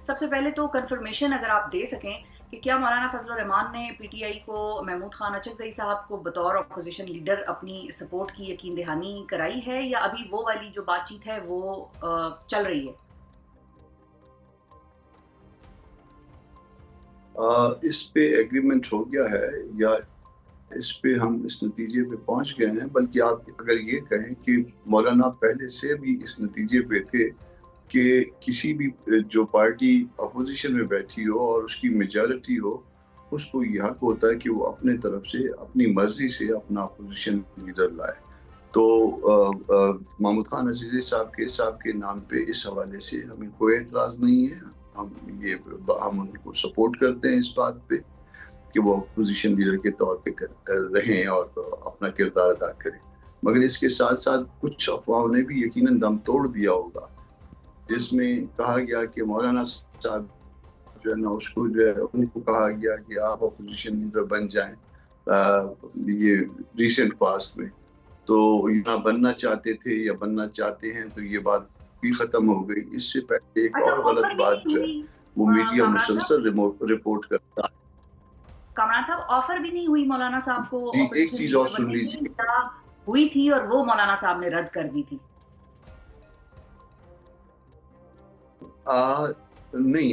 سب سے پہلے تو کنفرمیشن اگر آپ دے سکیں کہ کیا مولانا فضل الرحمان نے پی ٹی آئی کو محمود خان اچکزئی صاحب کو بطور اپوزیشن لیڈر اپنی سپورٹ کی یقین دہانی کرائی ہے، یا ابھی وہ والی جو بات چیت ہے وہ چل رہی ہے؟ اس پہ ایگریمنٹ ہو گیا ہے یا اس پہ ہم اس نتیجے پہ پہنچ گئے ہیں؟ بلکہ آپ اگر یہ کہیں کہ مولانا پہلے سے بھی اس نتیجے پہ تھے کہ کسی بھی جو پارٹی اپوزیشن میں بیٹھی ہو اور اس کی میجارٹی ہو، اس کو یہ حق ہوتا ہے کہ وہ اپنے طرف سے اپنی مرضی سے اپنا اپوزیشن لیڈر لائے۔ تو محمود خان عزیزی صاحب کے نام پہ اس حوالے سے ہمیں کوئی اعتراض نہیں ہے۔ ہم ان کو سپورٹ کرتے ہیں اس بات پہ کہ وہ اپوزیشن لیڈر کے طور پہ رہیں اور اپنا کردار ادا کریں، مگر اس کے ساتھ ساتھ کچھ افواہوں نے بھی یقیناً دم توڑ دیا ہوگا، جس میں کہا گیا کہ مولانا صاحب جو ہے نا، اس کو جو ہے ان کو کہا گیا کہ آپ اپوزیشن لیڈر بن جائیں۔ یہ ریسنٹ پاسٹ میں تو نہ بننا چاہتے تھے یا بننا چاہتے ہیں، تو یہ بات بھی ختم ہو گئی۔ اس سے پہلے ایک اور غلط بات جو ہے وہ میڈیا مسلسل رپورٹ کرتا ہے۔ کامران صاحب، آفر بھی نہیں ہوئی مولانا صاحب کو جی، ایک چیز اور سن لیجیے، ہوئی تھی اور وہ مولانا صاحب نے رد کر دی تھی۔ نہیں،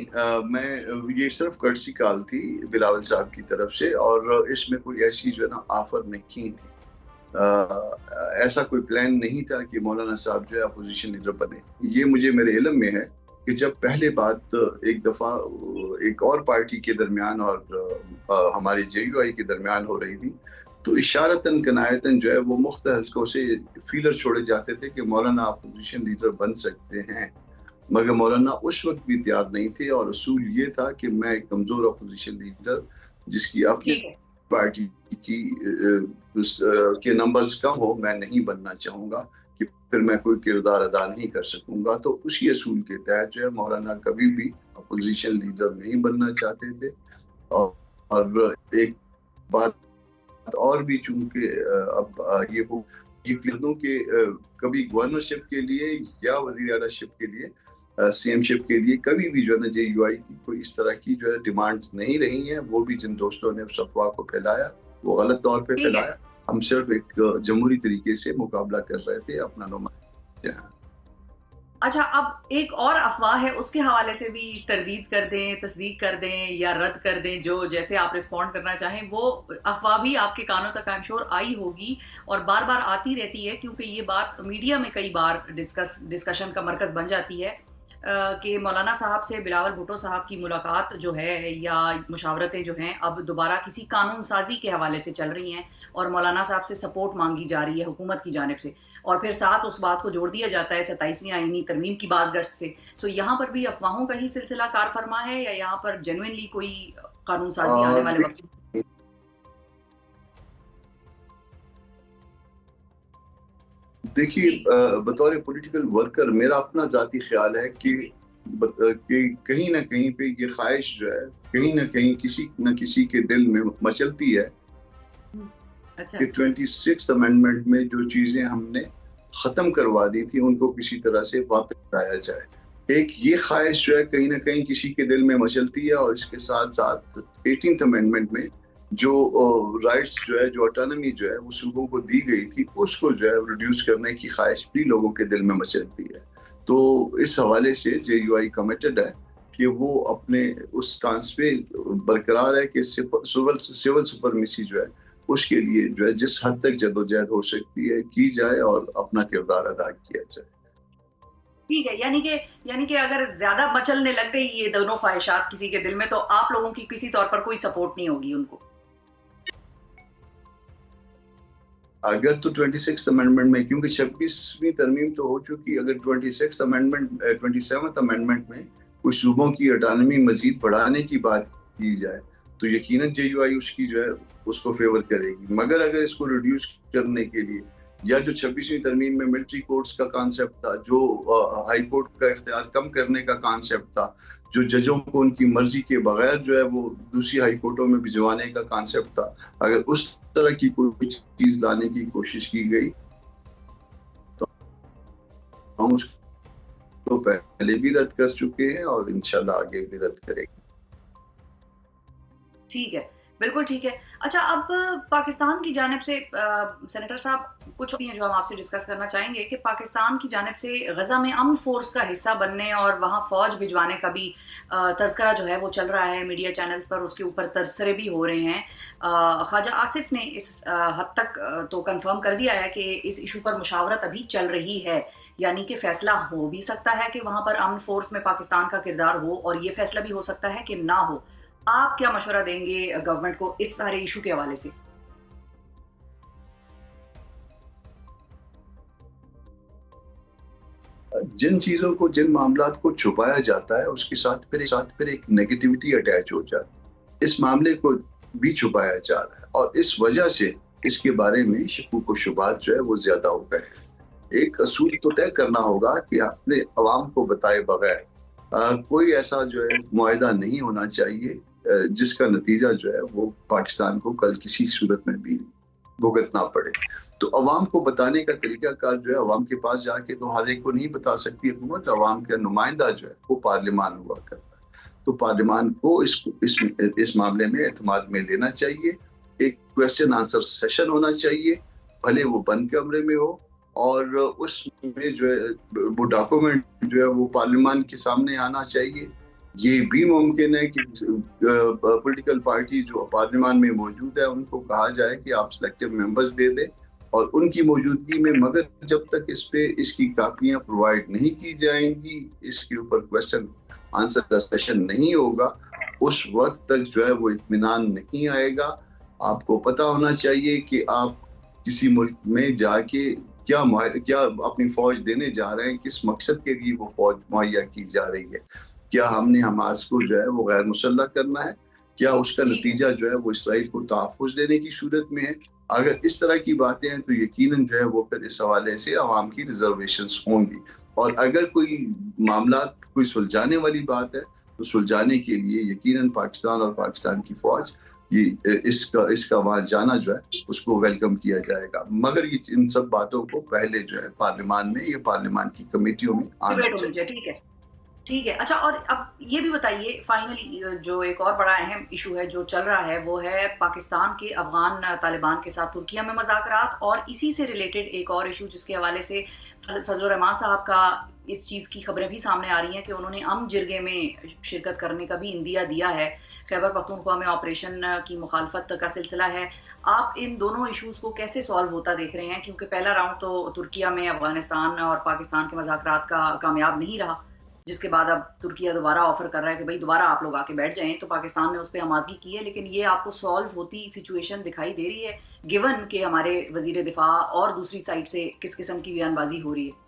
میں یہ صرف کرسی کال تھی بلاول صاحب کی طرف سے، اور اس میں کوئی ایسی جو ہے نا آفر نہیں تھی۔ ایسا کوئی پلان نہیں تھا کہ مولانا صاحب جو ہے اپوزیشن لیڈر بنے۔ یہ مجھے میرے علم میں ہے کہ جب پہلے بات ایک دفعہ ایک اور پارٹی کے درمیان اور ہمارے جے یو آئی کے درمیان ہو رہی تھی، تو اشارتاً کنایتاً جو ہے وہ مختلف حلقوں سے فیلر چھوڑے جاتے تھے کہ مولانا اپوزیشن لیڈر بن سکتے ہیں، مگر مولانا اس وقت بھی تیار نہیں تھے، اور اصول یہ تھا کہ میں ایک کمزور اپوزیشن لیڈر جس کی اپنی پارٹی کی کے نمبرز کم ہو، میں نہیں بننا چاہوں گا کہ پھر میں کوئی کردار ادا نہیں کر سکوں گا۔ تو اسی اصول کے تحت جو ہے مولانا کبھی بھی اپوزیشن لیڈر نہیں بننا چاہتے تھے۔ اور ایک بات اور بھی، چونکہ اب یہ کردوں کہ کبھی گورنرشپ کے لیے یا وزیر اعلیٰ شپ کے لیے، سی ایم شپ کے لیے کبھی بھی جو ہے نا جے یو آئی کی کوئی اس طرح کی جو ہے ڈیمانڈ نہیں رہی ہیں۔ وہ بھی جن دوستوں نے اس افواہ کو پھیلایا وہ غلط طور پہ پھیلایا۔ ہم صرف ایک جمہوری طریقے سے مقابلہ کر رہے تھے اپنا نمائندہ۔ اچھا، اب ایک اور افواہ ہے، اس کے حوالے سے بھی تردید کر دیں، تصدیق کر دیں یا رد کر دیں، جو جیسے آپ رسپونڈ کرنا چاہیں۔ وہ افواہ بھی آپ کے کانوں تک آئی ایم شور آئی ہوگی اور بار بار آتی رہتی ہے، کیونکہ یہ بات میڈیا میں کئی بار ڈسکشن کا مرکز بن جاتی ہے کہ مولانا صاحب سے بلاول بھٹو صاحب کی ملاقات جو ہے یا مشاورتیں جو ہیں اب دوبارہ کسی قانون سازی کے حوالے سے چل رہی ہیں، اور مولانا صاحب سے سپورٹ مانگی جا رہی ہے حکومت کی جانب سے، اور پھر ساتھ اس بات کو جوڑ دیا جاتا ہے 27ویں آئینی ترمیم کی باز گشت سے۔ سو یہاں پر بھی افواہوں کا ہی سلسلہ کار فرما ہے، یا یہاں پر جینوئنلی کوئی قانون سازی آنے والے وقت؟ دیکھیے، بطور پولیٹیکل ورکر میرا اپنا ذاتی خیال ہے کہ کہیں نہ کہیں پہ یہ خواہش جو ہے کہیں نہ کہیں کسی نہ کسی کے دل میں مچلتی ہے کہ 26th امینڈمنٹ میں جو چیزیں ہم نے ختم کروا دی تھی ان کو کسی طرح سے واپس لایا جائے۔ ایک یہ خواہش جو ہے کہیں نہ کہیں کسی کے دل میں مچلتی ہے، اور اس کے ساتھ ساتھ 18th امینڈمنٹ میں جو رائٹس جو ہے، جو اٹانومی جو ہے وہ صوبوں کو دی گئی تھی، اس کو جو ہے ریڈیوس کرنے کی خواہش بھی لوگوں کے دل میں مچلتی ہے۔ تو اس حوالے سے جے یو آئی کمیٹڈ ہے کہ وہ اپنے اس سٹانس پہ برقرار ہے کہ سول سپرمیسی جو ہے اس کے لیے جو ہے جس حد تک جدوجہد ہو سکتی ہے کی جائے اور اپنا کردار ادا کیا جائے۔ ٹھیک ہے، یعنی کہ اگر زیادہ مچلنے لگ گئی یہ دونوں خواہشات کسی کے دل میں، تو آپ لوگوں کی کسی طور پر کوئی سپورٹ نہیں ہوگی ان کو؟ اگر تو 26th امینڈمنٹ میں، کیونکہ 26ویں ترمیم تو ہو چکی، اگر 26th امینڈمنٹ 27th امینڈمنٹ میں کچھ صوبوں کی اٹانومی مزید بڑھانے کی بات کی جائے تو یقیناً جے یو آئی اس کی جو ہے اس کو فیور کرے گی، مگر اگر اس کو ریڈیوس کرنے کے لیے یا جو 26ویں ترمیم میں ملٹری کورٹس کا کانسیپٹ تھا، جو ہائی کورٹ کا اختیار کم کرنے کا کانسیپٹ تھا، جو ججوں کو ان کی مرضی کے بغیر جو ہے وہ دوسری ہائی کورٹوں میں بھجوانے کا کانسیپٹ تھا، اگر اس طرح کی کوئی چیز لانے کی کوشش کی گئی تو ہم اس تو پہلے بھی رد کر چکے ہیں اور انشاءاللہ آگے بھی رد کریں گے. ٹھیک ہے، بالکل ٹھیک ہے. اچھا، اب پاکستان کی جانب سے سینیٹر صاحب کچھ بھی ہیں جو ہم آپ سے ڈسکس کرنا چاہیں گے کہ پاکستان کی جانب سے غزہ میں امن فورس کا حصہ بننے اور وہاں فوج بھجوانے کا بھی تذکرہ جو ہے وہ چل رہا ہے میڈیا چینلز پر، اس کے اوپر تبصرے بھی ہو رہے ہیں. خواجہ آصف نے اس حد تک تو کنفرم کر دیا ہے کہ اس ایشو پر مشاورت ابھی چل رہی ہے، یعنی کہ فیصلہ ہو بھی سکتا ہے کہ وہاں پر امن فورس میں پاکستان کا کردار ہو، اور یہ فیصلہ بھی ہو سکتا ہے کہ نہ ہو. آپ کیا مشورہ دیں گے گورنمنٹ کو اس سارے ایشو کے حوالے سے؟ جن چیزوں کو، جن معاملات کو چھپایا جاتا ہے اس کے ساتھ پھر ایک نیگیٹیوٹی اٹیچ ہو جاتی ہے. اس معاملے کو بھی چھپایا جا رہا ہے اور اس وجہ سے اس کے بارے میں شکوک و شبہات جو ہے وہ زیادہ ہو گئے ہیں. ایک اصول تو طے کرنا ہوگا کہ اپنے عوام کو بتائے بغیر کوئی ایسا جو ہے معاہدہ نہیں ہونا چاہیے جس کا نتیجہ جو ہے وہ پاکستان کو کل کسی صورت میں بھی بھگتنا پڑے. تو عوام کو بتانے کا طریقہ کار جو ہے، عوام کے پاس جا کے تو ہر ایک کو نہیں بتا سکتی حکومت. عوام کا نمائندہ جو ہے وہ پارلیمان ہوا کرتا ہے، تو پارلیمان کو اس معاملے میں اعتماد میں لینا چاہیے. ایک کویسچن آنسر سیشن ہونا چاہیے، بھلے وہ بند کمرے میں ہو، اور اس میں جو ہے وہ ڈاکومنٹ جو ہے وہ پارلیمان کے سامنے آنا چاہیے. یہ بھی ممکن ہے کہ پولیٹیکل پارٹی جو پارلیمان میں موجود ہے ان کو کہا جائے کہ آپ سلیکٹو ممبرز دے دیں، اور ان کی موجودگی میں، مگر جب تک اس کی کاپیاں پرووائڈ نہیں کی جائیں گی، اس کے اوپر کویسچن آنسر کا سیشن نہیں ہوگا، اس وقت تک جو ہے وہ اطمینان نہیں آئے گا. آپ کو پتہ ہونا چاہیے کہ آپ کسی ملک میں جا کے کیا اپنی فوج دینے جا رہے ہیں، کس مقصد کے لیے وہ فوج مہیا کی جا رہی ہے. کیا ہم نے حماس کو جو ہے وہ غیر مسلح کرنا ہے؟ کیا اس کا نتیجہ جو ہے وہ اسرائیل کو تحفظ دینے کی صورت میں ہے؟ اگر اس طرح کی باتیں ہیں تو یقیناً جو ہے وہ پھر اس حوالے سے عوام کی ریزرویشنز ہوں گی. اور اگر کوئی معاملات کوئی سلجھانے والی بات ہے تو سلجھانے کے لیے یقیناً پاکستان اور پاکستان کی فوج اس کا وہاں جانا جو ہے اس کو ویلکم کیا جائے گا. مگر یہ ان سب باتوں کو پہلے جو ہے پارلیمان میں یا پارلیمان کی کمیٹیوں میں آنا چاہیے. ٹھیک ہے، ٹھیک ہے. اچھا، اور اب یہ بھی بتائیے فائنلی جو ایک اور بڑا اہم ایشو ہے جو چل رہا ہے وہ ہے پاکستان کے افغان طالبان کے ساتھ ترکیہ میں مذاکرات، اور اسی سے ریلیٹڈ ایک اور ایشو جس کے حوالے سے فضل الرحمان صاحب کا اس چیز کی خبریں بھی سامنے آ رہی ہیں کہ انہوں نے جرگے میں شرکت کرنے کا بھی اندیا دیا ہے. خیبر پختونخوا میں آپریشن کی مخالفت کا سلسلہ ہے. آپ ان دونوں ایشوز کو کیسے سالو ہوتا دیکھ رہے ہیں؟ کیونکہ پہلا راؤنڈ تو ترکیہ میں افغانستان اور پاکستان کے مذاکرات کا کامیاب نہیں رہا، جس کے بعد اب ترکیہ دوبارہ آفر کر رہا ہے کہ بھائی دوبارہ آپ لوگ آ کے بیٹھ جائیں، تو پاکستان نے اس پہ آمادگی کی ہے. لیکن یہ آپ کو سالو ہوتی سچویشن دکھائی دے رہی ہے گیون کہ ہمارے وزیر دفاع اور دوسری سائڈ سے کس قسم کی بیان بازی ہو رہی ہے؟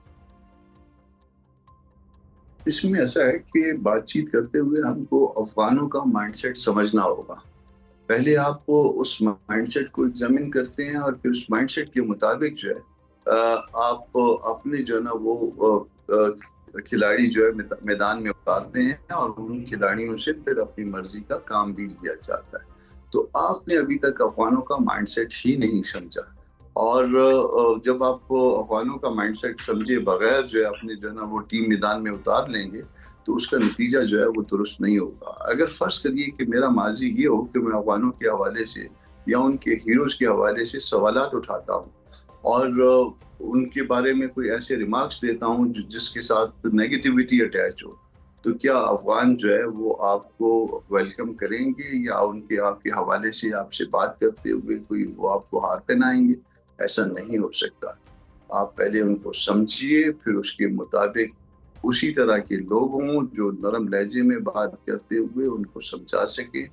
اس میں ایسا ہے کہ بات چیت کرتے ہوئے ہم کو افغانوں کا مائنڈ سیٹ سمجھنا ہوگا. پہلے آپ کو اس مائنڈ سیٹ کو ایگزامن کرتے ہیں اور پھر اس مائنڈ سیٹ کے مطابق جو ہے آپ اپنے جو ہے نا وہ کھلاڑی جو ہے میدان میں اتارتے ہیں، اور ان کھلاڑیوں سے پھر اپنی مرضی کا کام بھی لیا جاتا ہے. تو آپ نے ابھی تک افغانوں کا مائنڈ سیٹ ہی نہیں سمجھا، اور جب آپ افغانوں کا مائنڈ سیٹ سمجھے بغیر جو ہے اپنے جو ہے نا وہ ٹیم میدان میں اتار لیں گے تو اس کا نتیجہ جو ہے وہ درست نہیں ہوگا. اگر فرض کریے کہ میرا ماضی یہ ہو کہ میں افغانوں کے حوالے سے یا ان کے ہیروز کے حوالے سے سوالات اٹھاتا ہوں اور ان کے بارے میں کوئی ایسے ریمارکس دیتا ہوں جس کے ساتھ نیگیٹیوٹی اٹیچ ہو، تو کیا افغان جو ہے وہ آپ کو ویلکم کریں گے، یا آپ کے حوالے سے آپ سے بات کرتے ہوئے کوئی وہ آپ کو ہار پہنائیں گے؟ ایسا نہیں ہو سکتا. آپ پہلے ان کو سمجھیے، پھر اس کے مطابق اسی طرح کے لوگ ہوں جو نرم لہجے میں بات کرتے ہوئے ان کو سمجھا سکیں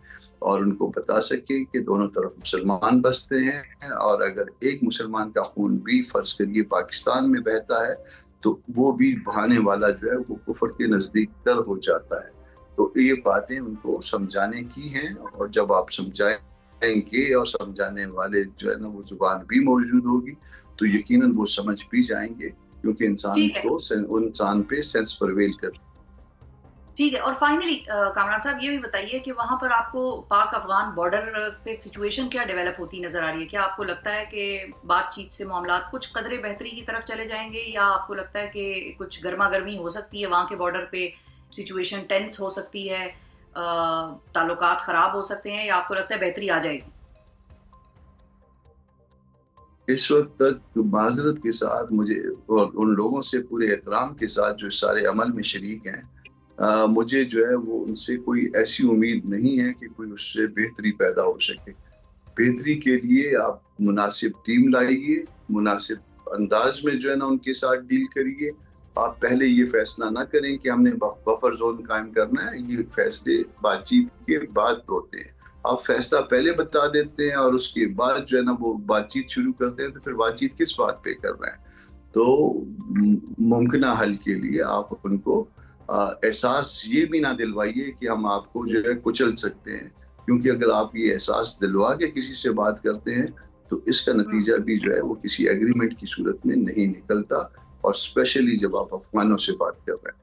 اور ان کو بتا سکیں کہ دونوں طرف مسلمان بستے ہیں، اور اگر ایک مسلمان کا خون بھی فرض کریے پاکستان میں بہتا ہے تو وہ بھی بہانے والا جو ہے وہ کفر کے نزدیک تر ہو جاتا ہے. تو یہ باتیں ان کو سمجھانے کی ہیں، اور جب آپ سمجھائیں گے اور سمجھانے والے جو ہے نا وہ زبان بھی موجود ہوگی تو یقیناً وہ سمجھ بھی جائیں گے، کیونکہ انسان پہ سینس پرویل کر. ٹھیک ہے. اور فائنلی کامران صاحب یہ بھی بتائیے کہ وہاں پر آپ کو پاک افغان بارڈر پہ سچویشن کیا ڈیولپ ہوتی نظر آ رہی ہے؟ کیا آپ کو لگتا ہے کہ بات چیت سے معاملات کچھ قدرے بہتری کی طرف چلے جائیں گے، یا آپ کو لگتا ہے کہ کچھ گرما گرمی ہو سکتی ہے وہاں کے بارڈر پہ، سچویشن ٹینس ہو سکتی ہے، تعلقات خراب ہو سکتے ہیں، یا آپ کو لگتا ہے بہتری آ جائے گی؟ اس وقت تک معذرت کے ساتھ مجھے اور ان لوگوں سے پورے احترام کے ساتھ جو سارے عمل میں شریک ہیں، مجھے جو ہے وہ ان سے کوئی ایسی امید نہیں ہے کہ کوئی اس سے بہتری پیدا ہو سکے. بہتری کے لیے آپ مناسب ٹیم لائیے، مناسب انداز میں جو ہے نا ان کے ساتھ ڈیل کریے. آپ پہلے یہ فیصلہ نہ کریں کہ ہم نے بفر زون قائم کرنا ہے. یہ فیصلے بات چیت کے بعد ہوتے ہیں. آپ فیصلہ پہلے بتا دیتے ہیں اور اس کے بعد جو ہے نا وہ بات چیت شروع کرتے ہیں، تو پھر بات چیت کس بات پہ کر رہے ہیں؟ تو ممکنہ حل کے لیے آپ ان کو احساس یہ بھی نہ دلوائیے کہ ہم آپ کو جو ہے کچل سکتے ہیں، کیونکہ اگر آپ یہ احساس دلوا کے کسی سے بات کرتے ہیں تو اس کا نتیجہ بھی جو ہے وہ کسی ایگریمنٹ کی صورت میں نہیں نکلتا، اور اسپیشلی جب آپ افغانوں سے بات کر رہے ہیں.